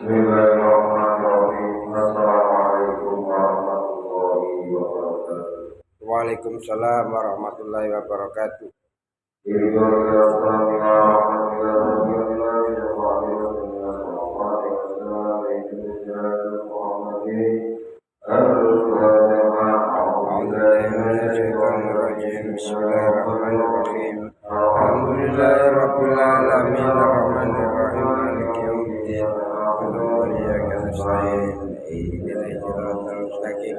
Bismillahirrahmanirrahim. Assalamualaikum warahmatullahi wabarakatuh. Waalaikumsalam warahmatullahi wabarakatuh. Bismillahirrahmanirrahim. Alhamdulillahirabbil alamin arrahmanirrahim maliki yaumiddin. Iyyaka nasta'in ihdinas siratal mustaqim.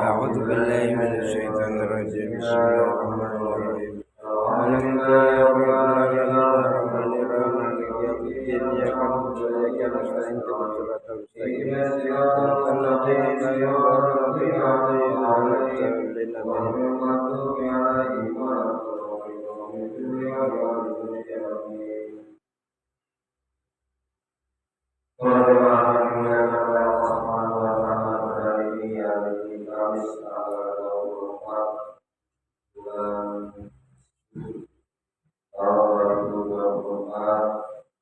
A'udzu billahi minasy syaithanir rajim. Bismillahirrahmanirrahim. Alhamdulillahirabbil alamin arrahmanirrahim maliki yaumiddin. Iyyaka na'budu wa iyyaka nasta'in ihdinas siratal mustaqim. Siratal ladzina an'amta 'alaihim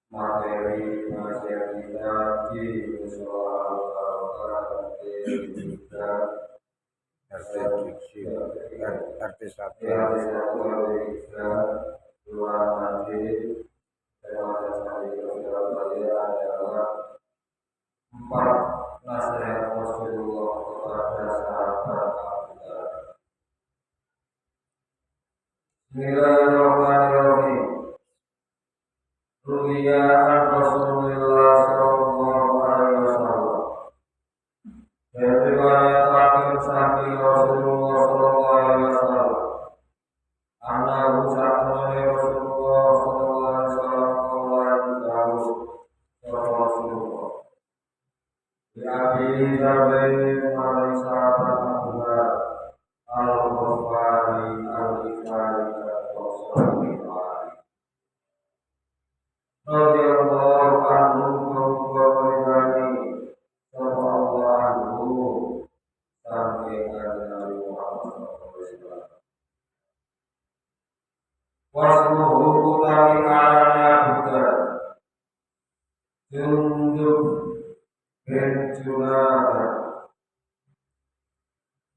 Materi kita di soal artis satu empat nasihat Rasulullah kepada sahabat Abu Dhar. Bismillahirrahmanirrahim. Ruwiya an Rasulullah sallallahu alaihi wasallam. Dari riwayat sahabat Rasulullah sallallahu alaihi wasallam. Ana ucapan Rasulullah sallallahu alaihi wasallam Rasulullah. Ya Abi Dzar wa sahabat Abu Dhar al-Ghifari al-Ghifari radhiyallahu anhu wa radhiyallahu anhu sampai Nabi Muhammad SAW. Wasmuhu utawi arane Abu Dhar Jundub bin Junada.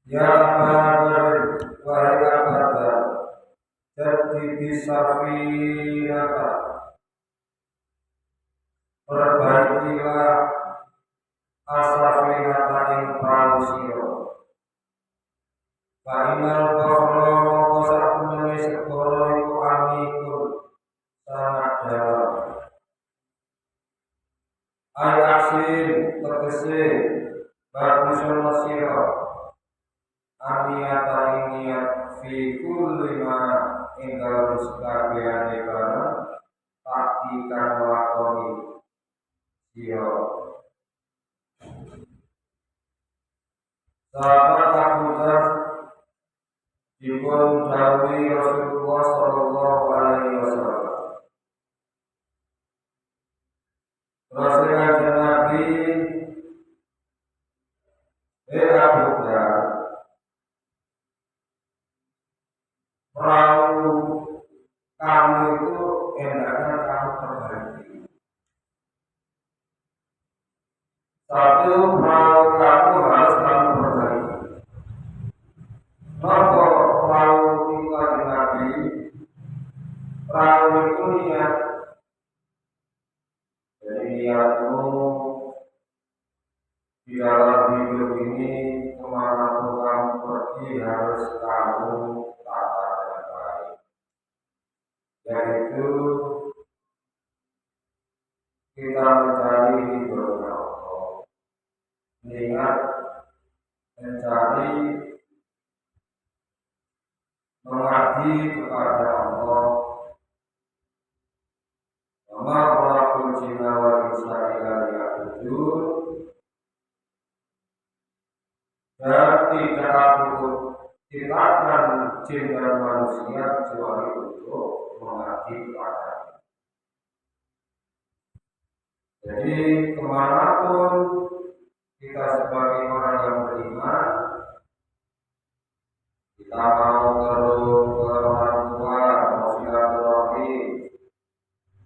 Ya Badar wahai Badar, jadi bisafinata, perbaikilah asafinata ing perahu sira. Fainal bahra kosak menjadi segoro iku amikun sangat dalam. Ayasin tegese bagusun sira amiyata niat fi kulli ma ing dalem sakabehane barang takdikan lakoni sira. Sahabat Abu Dhar dipun dawuhi Rasulullah sallallahu alaihi wasallam. Rasulullah Nabi Abu Dhar, perahu kamu itu hendaknya kamu perbaiki. Satu, perahu kamu harus kamu perbaiki. Maka perahu kita di Nabi tahu itu niat. Jadi niatmu di dalam hidup ini kemanapun kamu pergi harus kamu tata dengan baik. Yaitu kita mencari ridhonya Allah. Niat mencari mengabdi kepada Allah. Wa khalaqul jinna wal insa illa liya'budun. Dan tidak aku ciptakan jin dan manusia kecuali untuk mengabdi kepada. Jadi kemanapun kita sebagai orang yang beriman, kita mau ke orang tua, mau silaturahim,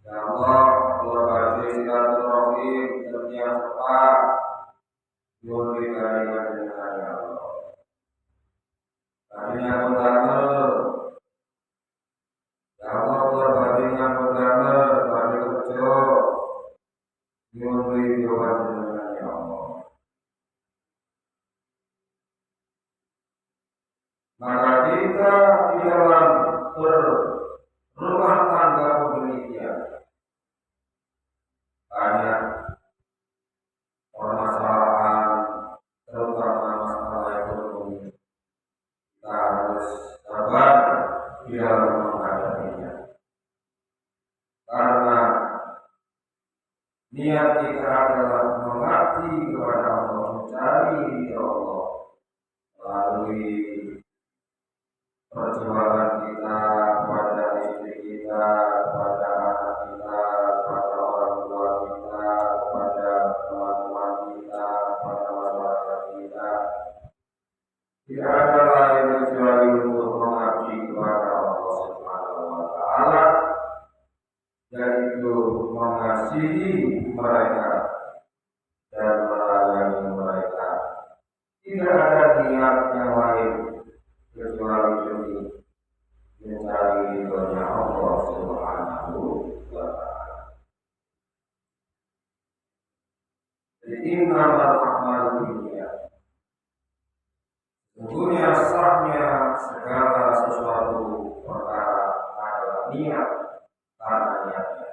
ya Allah, keluarga silaturahim, ternyata cepat, yuri dari ya Allah. Tadinya berdamel, ya Allah, keluarga berdamel, bagi kerja, yuri jawaban ya Allah. Maka kita di dalam berumah tangga demikian banyak permasalahan, terutama masalah ekonomi. Kita harus sabar di dalam menghadapinya, karena niat kita adalah mengabdi kepada Allah, mencari ridha Allah melalui perjuangan kita kepada istri kita, kepada anak kita, kepada orang tua kita, kepada teman-teman kita, kepada masyarakat kita. Tidak ada lain kecuali untuk mengabdi kepada Allah Subhanahu wa Ta'ala, yaitu mengasihi mereka dan melayani mereka. Tidak ada niat yang lain kecuali demi mencari ridhonya Allah Subhanahu wa Ta'ala. Jadi innamal a'malu binniyat. Sesungguhnya sahnya segala sesuatu perkara adalah niat, karena niatnya.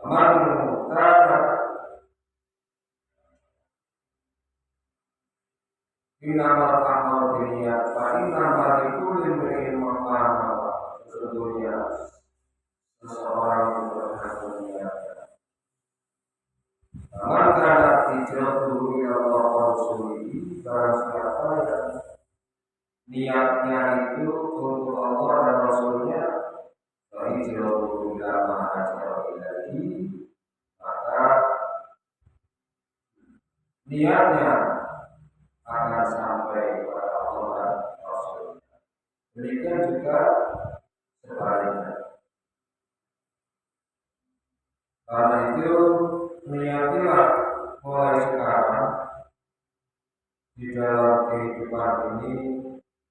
Man kana innamal a'malu binniyat fa innamal likulli imri'in ma nawa. Sesungguhnya seseorang yang berhati niat. Maka hijratuhu ila Allah wa rasulihi, barang siapa yang niatnya itu untuk Allah dan Rasulnya, wa hijratuhu ila ma hajara ilaihi, maka niatnya akan sampai kepada Allah dan Rasulnya. Demikian juga sebaliknya. Karena itu niatilah mulai sekarang di dalam kehidupan ini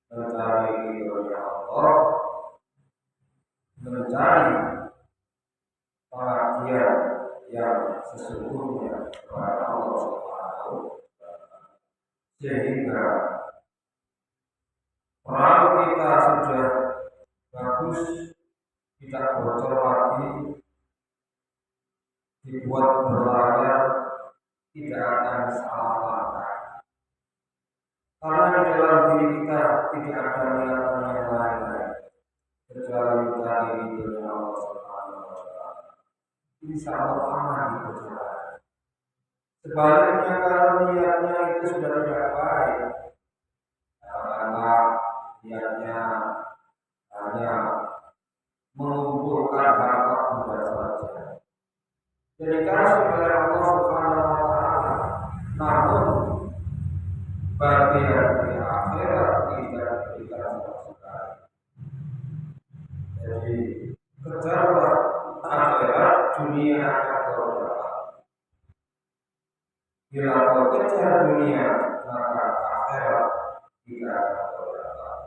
mencari ridhonya Allah, mencari perhatian yang sesungguhnya kepada Allah Subhanahu wa Ta'ala, sehingga perahu kita sudah bagus, tidak bocor lagi, dibuat berlayar, tidak akan salah langkah. Karena di dalam diri kita tidak ada niatan yang lain kecuali mencari ridhonya Allah Subhanahu wa Ta'ala. Insya Allah aman di perjalanan. Sebaliknya kalau niatnya itu sudah tidak baik, katakanlah niatnya hanya mengumpulkan harta benda saja, jadi kasih oleh Allah Subhanahu wa Ta'ala, namun bagian di akhirat tidak diberikan sama sekali. Jadi kejarlah akhirat, dunia akan kau dapat. Bila kau kejar dunia, maka akhirat tidak akan kau dapat.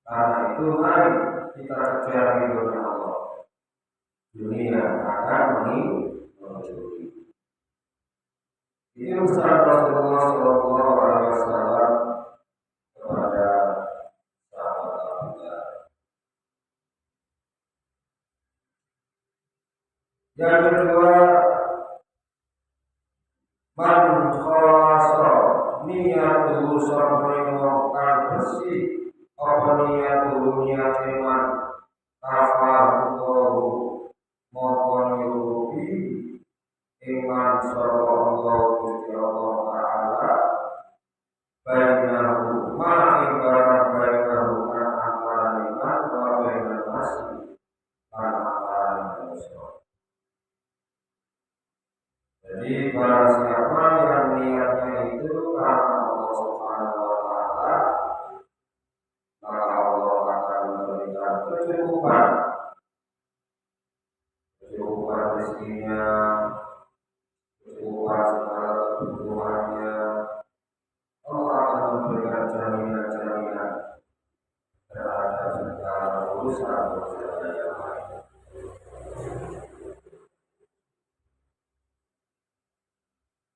Karena itu mari kita kejar ridhonya Allah. Dunia akan mengikuti. Ini usaha Rasulullah Shallallahu Alaihi Wasallam kepada sahabat-sahabatnya. Yang kedua, man khasa niyatuhu sabrinokal bersih apa niyatuhu niyatiman kafaruhu mohon yubi iman sallallahu ta'ala bainahu ma'ibara bainahu antara iman wa bainal masih antara manusia. Jadi barang siapa yang niatnya itu karena Allah Subhanahu wa Ta'ala, maka Allah akan memberikan kecukupan rezekinya, kecukupan segala kebutuhannya. Allah akan memberikan jaminan-jaminan terhadap segala urusan yang lain.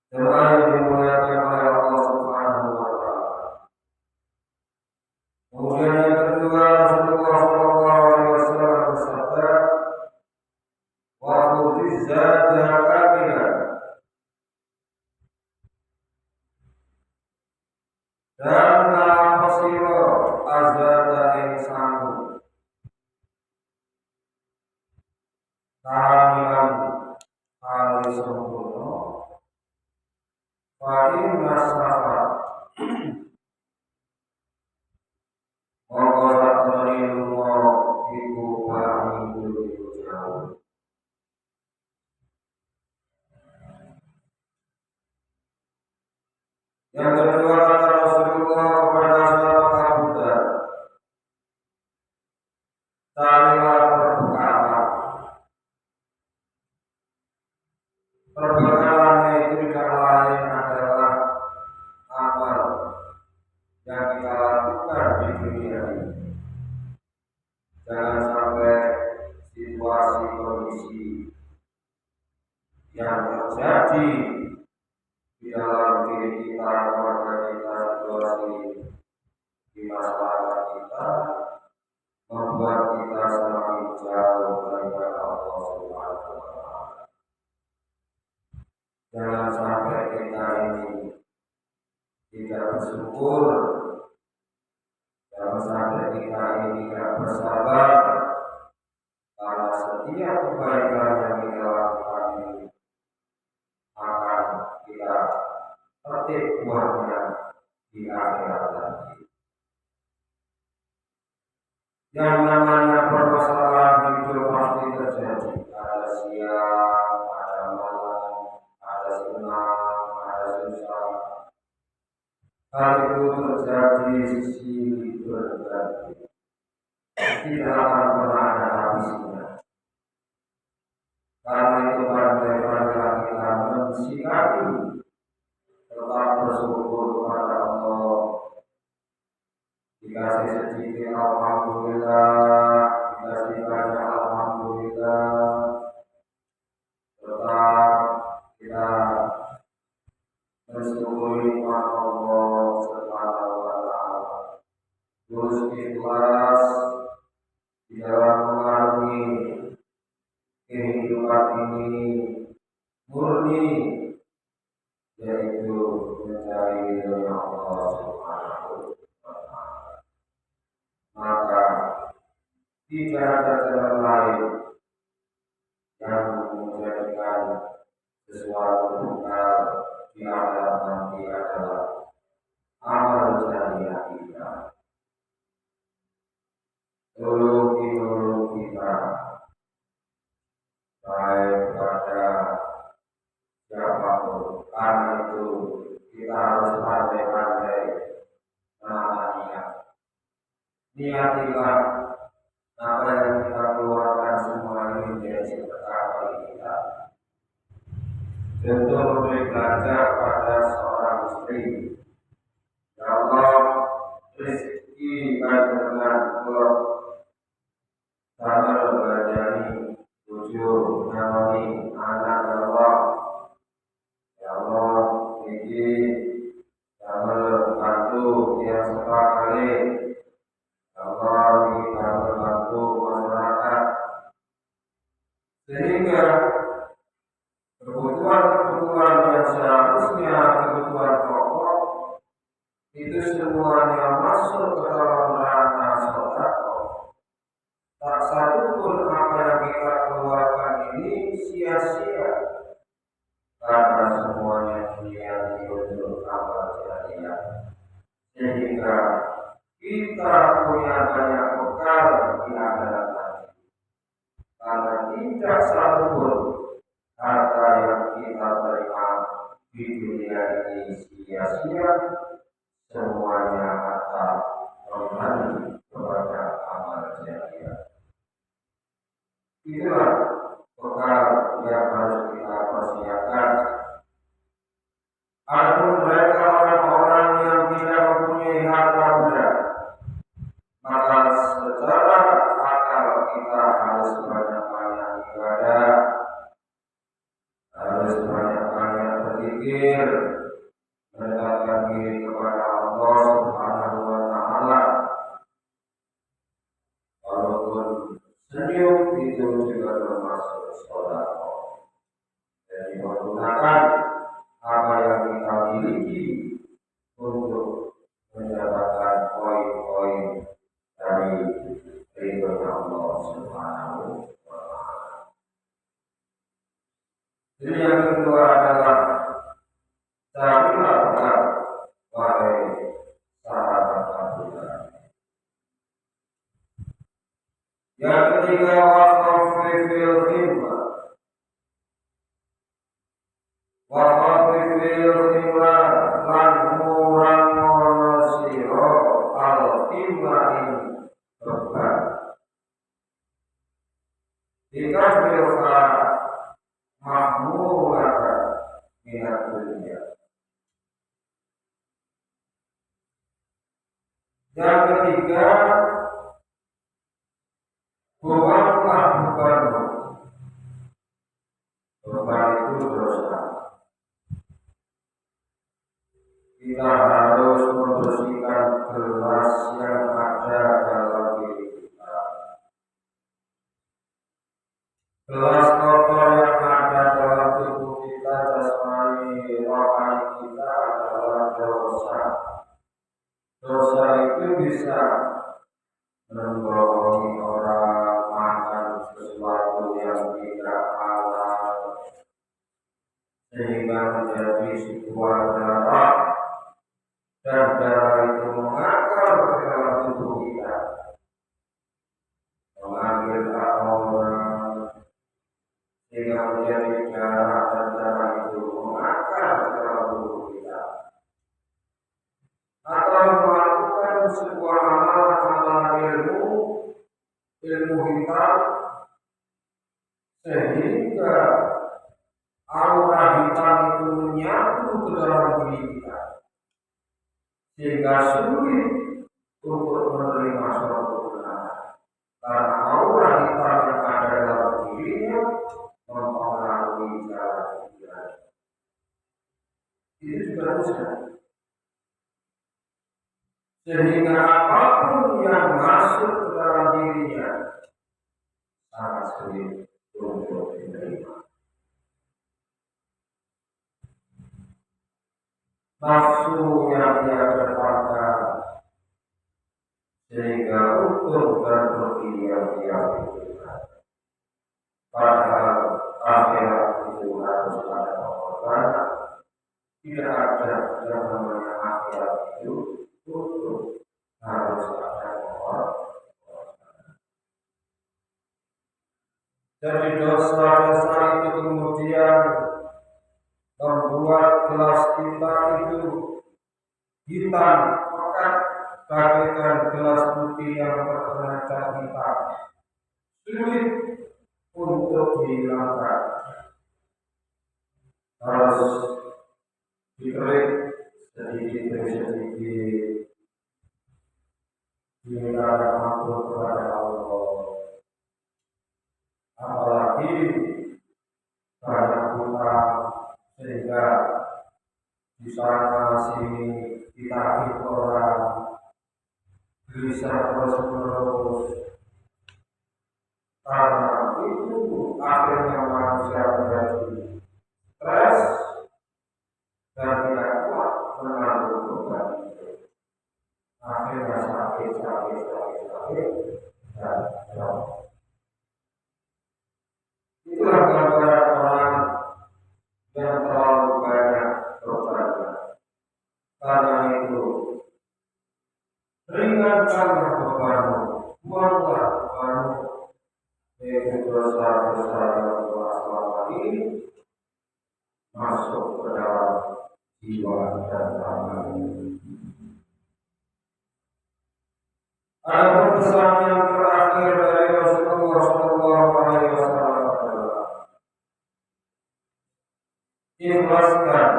Doa yang dimuliakan oleh Allah Subhanahu wa Ta'ala. Kemudian yang kedua, Rasulullah Shallallahu Alaihi Wasallam bersabda, wa khudizada kamilan, dan dalam siro azada yang sanggup kamilan kali sempurna. Fa'in nasafat Maqarat merilmu ibu wa'amidu jauh. Yang kedua kata Rasulullah kepada sahabat Abu Dzar, carilah perbekalan. Perbekalannya itu tidak lain adalah amal yang kita lakukan di dunia ini. Jangan sampai situasi kondisi yang terjadi di dalam diri kita, keluarga kita, situasi di masyarakat kita membuat kita semakin jauh daripada Allah Subhanahu wa Ta'ala. Jangan sampai kita ini tidak bersyukur, jangan sampai kita ini tidak bersabar, karena setiap kebaikan yang kita lakukan ini akan kita petik buahnya di akhirat nanti. Yang namanya permasalahan hidup pasti terjadi, ada siang, ada malam, ada senang, ada susah. Hal itu terjadi silih berganti, tidak akan pernah ada habisnya. Karena itu pandai-pandai kita mensikapi, tetap bersyukur kepada Allah. Dikasih sedikit alhamdulillah, dikasih banyak alhamdulillah. Tetap kita bersyukuri kepada Allah Subhanahu wa Ta'ala. Terus ikhlas di dalam mengarungi kehidupan ini murni, yaitu mencari ridhonya Allah Subhanahu wa Ta'ala. Maka tidak ada jalan lain yang menjadikan sesuatu bekal di akhirat nanti adalah amal jariah kita. Tolong kita baik pada siapapun. Karena itu kita harus pandai-pandai menata niat. Niatilah apa yang kita keluarkan semua ini menjadi sedekah bagi kita. Contoh memberi belajar pada seorang istri. Ya Allah, rezeki dengan semuanya masuk ke dalam ranah sedekah. Tak satu pun apa yang kita keluarkan ini sia-sia, karena semuanya diniati untuk amal jariah, sehingga kita punya banyak bekal di akhirat nanti. Karena tidak satu pun harta yang kita terima di dunia ini sia-sia, semuanya harta kembali kepada amal jariah. Itulah bekal yang harus kita persiapkan. Adapun mereka orang-orang yang tidak mempunyai harta benda, maka secara akal kita harus banyak-banyak ibadah, harus banyak-banyak berpikir, mendekatkan diri kepada Allah Subhanahu wa Ta'ala. Walaupun senyum itu juga termasuk sedekah. Jadi menggunakan apa yang kita miliki untuk mendapatkan poin-poin dari ridho Allah Subhanahu wa Ta'ala. Jadi yang kedua adalah carilah bekal, wahai sahabat Abdullah. Yang ketiga, waqafil himma. Waqafil himma lan murang sira al himma ini beban. Dikasihka mahmulaka minat dunia. Yang ketiga, buanglah bebanmu. Beban itu dosa. Kita harus membersihkan gelas yang ada dalam diri kita. Gelas kotor yang ada dalam tubuh kita, jasmani, rohani kita adalah dosa. Dosa itu bisa membohongi orang, makan sesuatu yang tidak halal, sehingga menjadi sebuah darah, dan darah itu mengakar ke dalam tubuh kita, mengambil hak orang, sehingga menjadi darah, dan darah itu mengakar ke dalam tubuh kita. Atau melakukan sebuah amalan ilmu hitam, sehingga aura hitam itu menyatu ke dalam diri kita, sehingga sulit untuk menerima suatu kebenaran, karena aura hitam yang ada dalam dirinya mempengaruhi cara pikiran. Itu juga dosa. Sehingga apapun yang masuk ke dalam dirinya sangat sulit untuk diterima. Nafsu yang dia kedepankan, sehingga untuk berdiam-diam itu. Padahal akhirat itu harus ada pengorbanan. Tidak ada yang namanya akhirat itu untuk harus ada pengorbanan. Dari dosa-dosa itu kemudian membuat gelas kita itu hitam pekat bagaikan gelas putih yang terkena cat hitam, sulit untuk dihilangkan. Harus dikerik sedikit demi sedikit, diminta ampun kepada Allah. Apalagi banyak hutang, sehingga di sana sini ditagih orang, gelisah terus-menerus. Karena itu akhirnya manusia menjadi stres dan tidak kuat menanggung beban itu. akhirnya sakit dan jauh. Itulah gambaran orang yang terlalu banyak berbagi. Karena itu, ringankanlah bebanmu, buanglah bebanmu, yaitu dosa-dosa yang telah selama ini masuk ke dalam jiwa dan raga ini. Ada pesan yang terakhir dari Rasulullah Shallallahu Alaihi Wasallam adalah ikhlaskan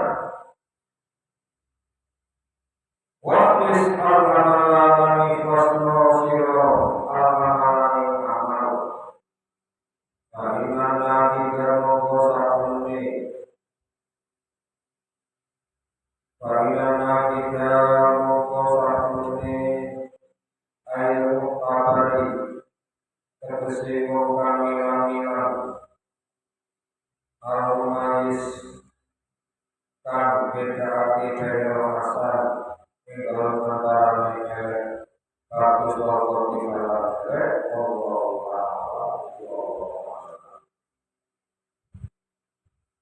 waqlis al-amalani fasnosiro al-amalani amal bagaimana kita mengkosakuni bagaimana kita mengkosakuni ayo kabari terkesimu kamilan al-umais kan beda hati dari hasan kalau antara ini bagus Allah di dalam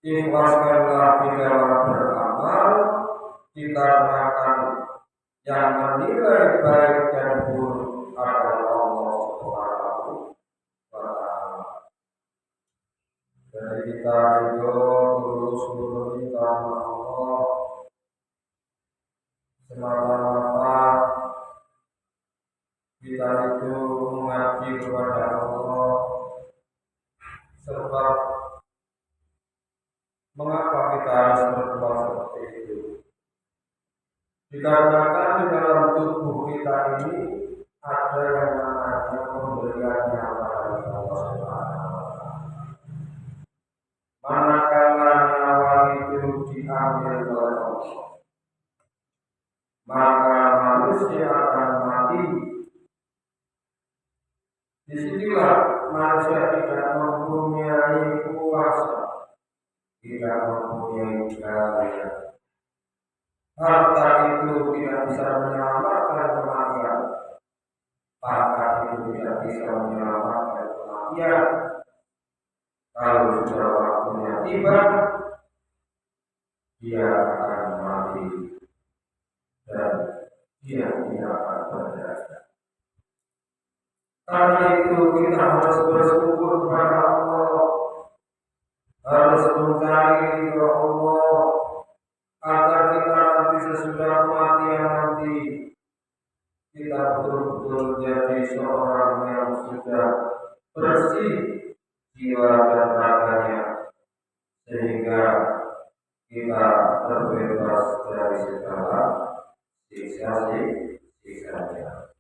ikhlaskanlah di dalam beramal dikarenakan yang menilai baik dan buruk adalah Allah Subhanahu wa Ta'ala. Jadi kita itu tulus karena Allah, semata-mata kita itu mengabdi kepada Allah. Sebab mengapa kita harus berbuat seperti itu? Dikarenakan di dalam tubuh kita ini ada yang namanya pemberian nyawa dari Allah Subhanahu wa Ta'ala. Manakala nyawa itu diambil oleh Allah, maka manusia akan mati. Disinilah manusia tidak mempunyai kuasa, tidak mempunyai daya. Harta itu tidak bisa menyelamatkan kematian, pangkat itu tidak bisa menyelamatkan kematian. Kalau sudah waktunya tiba, dia akan mati dan dia tidak akan berdaya. Karena itu kita harus bersyukur kepada Allah, harus mencari ridho Allah, agar kita nanti sesudah kematian nanti kita betul-betul jadi seorang yang sudah bersih jiwa dan raganya, sehingga kita terbebas dari segala siksa-siksanya.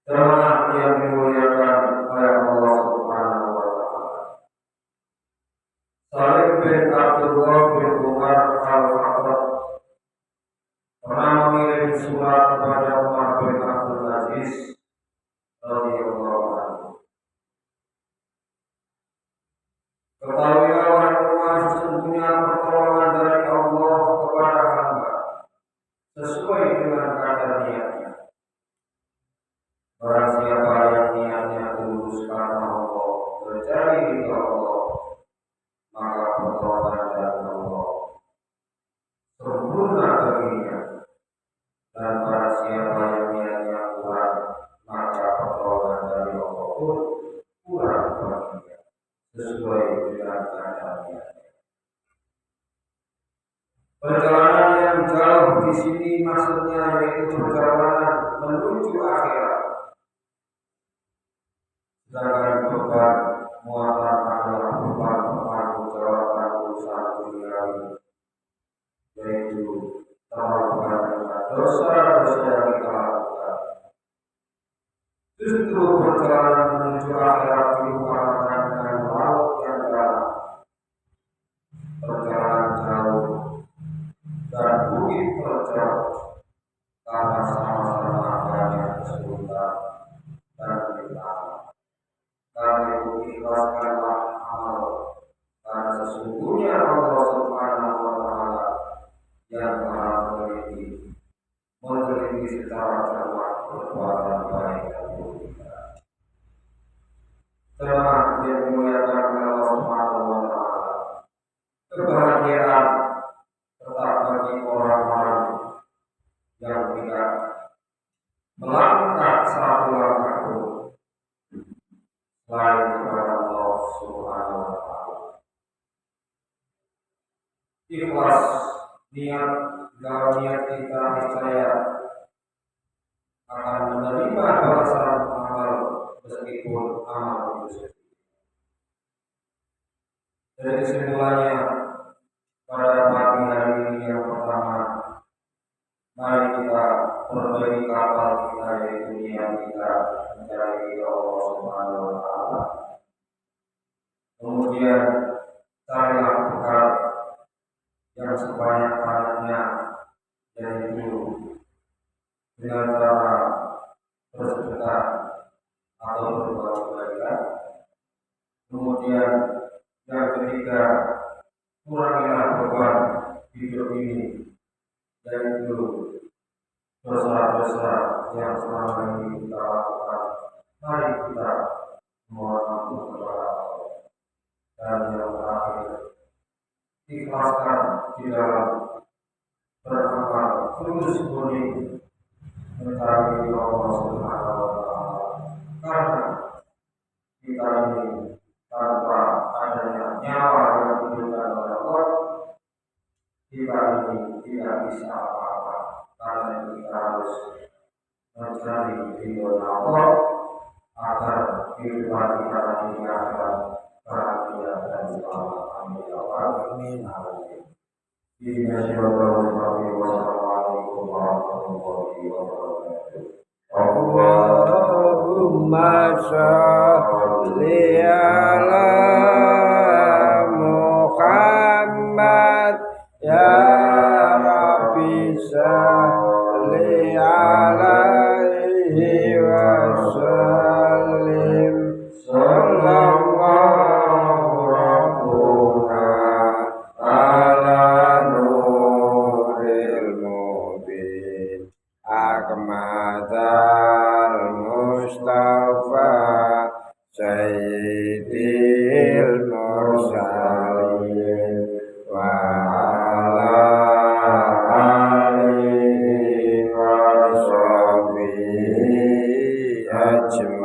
Jemaah yang dimuliakan oleh Allah Subhanahu wa Ta'ala. Salim bin Abdullah bin Umar al-Khattab pernah mengirim surat kepada Umar bin Abdul Aziz radhiyallahu anhu. Ketahuilah wahai Umar, sesungguhnya pertolongan dari Allah kepada hamba sesuai dengan kadar niatnya. Barang siapa yang niatnya tulus karena Allah, mencari ridho Allah, maka pertolongan dari Allah sempurna baginya. Dan barang siapa yang niatnya kurang, maka pertolongan dari Allah pun kurang baginya, sesuai dengan kadar niatnya. Perjalanan yang jauh di sini maksudnya yaitu perjalanan menuju akhirat. Sedangkan beban muatan adalah beban tanggung jawab urusan duniawi, yaitu terlalu banyak dosa-dosa yang kita lakukan. Justru perjalanan menuju akhirat diupayakan dengan laut yang dalam, perjalanan jauh dan bukit terjauh, karena sama-sama adanya kesulitan dan rintangan. Karena itu ikhlaskanlah amal, karena sesungguhnya Allah Subhanahu wa Ta'ala yang Maha meneliti secara ceramah perbuatan baik dan mulia. Ceramah yang dimuliakan oleh Allah Subhanahu wa Ta'ala. Kebahagiaan tetap bagi orang-orang yang tidak melangkah satu langkah pun selain kepada Allah Subhanahu wa Ta'ala. Ikhlas niat dalam niat kita niscaya akan menerima balasan amal meskipun amal itu sedikit. Dari kesimpulannya pada pagi hari ini yang pertama, mari kita perbaiki kapal kita yaitu niat kita mencari Allah Subhanahu wa Ta'ala. Kemudian carilah bekal yang sebanyak-banyaknya, yaitu dengan cara bersedekah atau berbuat kebaikan. Kemudian yang ketiga, kurangilah beban hidup ini, yaitu dosa-dosa yang selama ini kita lakukan. Mari kita mohon ampun kepada Allah. Dan yang terakhir, ikhlaskan di dalam beramal tulus murni mencari Allah Subhanahu wa Ta'ala. Karena kita ini tanpa adanya nyawa yang diberikan oleh Allah, kita ini tidak bisa apa-apa. Karena itu kita harus mencari ridho Allah agar kehidupan kita nanti akan bahagia dan selamat. Amin ya rabbal alamin. Wassalamualaikum warahmatullahi wabarakatuh. Allahumma sholli ala Muhammad ya Rabbi sholli alaihi wasallim. Sallallahu rabbuna ala nuril mubin akmadal mustafa sayyidil mursalin wa ala alihi wa sahbihi ajmain.